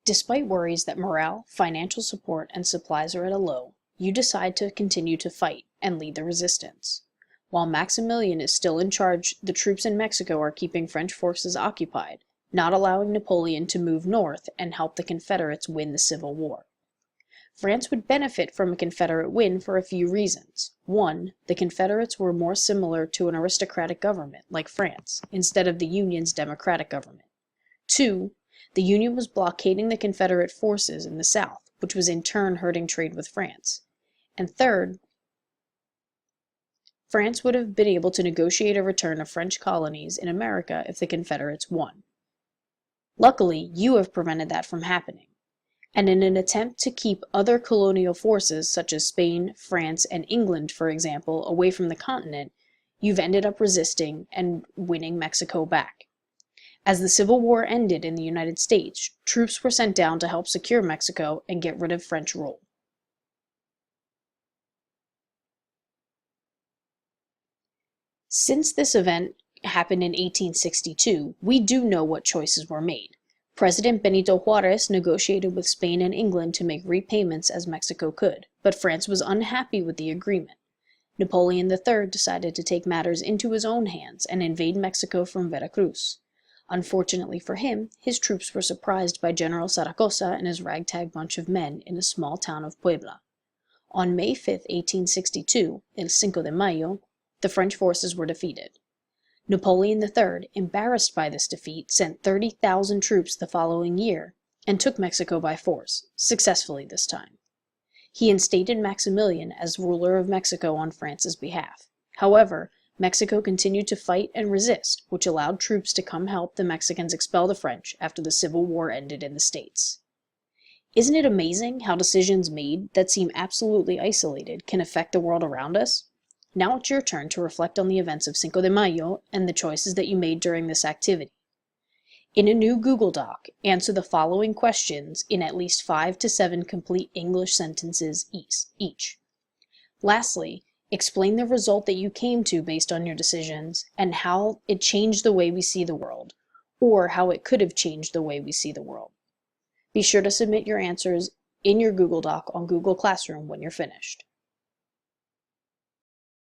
Despite worries that morale, financial support, and supplies are at a low, you decide to continue to fight and lead the resistance. While Maximilian is still in charge, the troops in Mexico are keeping French forces occupied, not allowing Napoleon to move north and help the Confederates win the Civil War. France would benefit from a Confederate win for a few reasons. One, the Confederates were more similar to an aristocratic government, like France, instead of the Union's democratic government. Two, the Union was blockading the Confederate forces in the South, which was in turn hurting trade with France. And third, France would have been able to negotiate a return of French colonies in America if the Confederates won. Luckily, you have prevented that from happening. And in an attempt to keep other colonial forces, such as Spain, France, and England, for example, away from the continent, you've ended up resisting and winning Mexico back. As the Civil War ended in the United States, troops were sent down to help secure Mexico and get rid of French rule. Since this event happened in 1862, we do know what choices were made. President Benito Juarez negotiated with Spain and England to make repayments as Mexico could, but France was unhappy with the agreement. Napoleon III decided to take matters into his own hands and invade Mexico from Veracruz. Unfortunately for him, his troops were surprised by General Zaragoza and his ragtag bunch of men in the small town of Puebla. On May 5, 1862, El Cinco de Mayo, the French forces were defeated. Napoleon III, embarrassed by this defeat, sent 30,000 troops the following year and took Mexico by force, successfully this time. He instated Maximilian as ruler of Mexico on France's behalf. However, Mexico continued to fight and resist, which allowed troops to come help the Mexicans expel the French after the Civil War ended in the States. Isn't it amazing how decisions made that seem absolutely isolated can affect the world around us? Now it's your turn to reflect on the events of Cinco de Mayo and the choices that you made during this activity. In a new Google Doc, answer the following questions in at least 5 to 7 complete English sentences each. Lastly, explain the result that you came to based on your decisions and how it changed the way we see the world, or how it could have changed the way we see the world. Be sure to submit your answers in your Google Doc on Google Classroom when you're finished.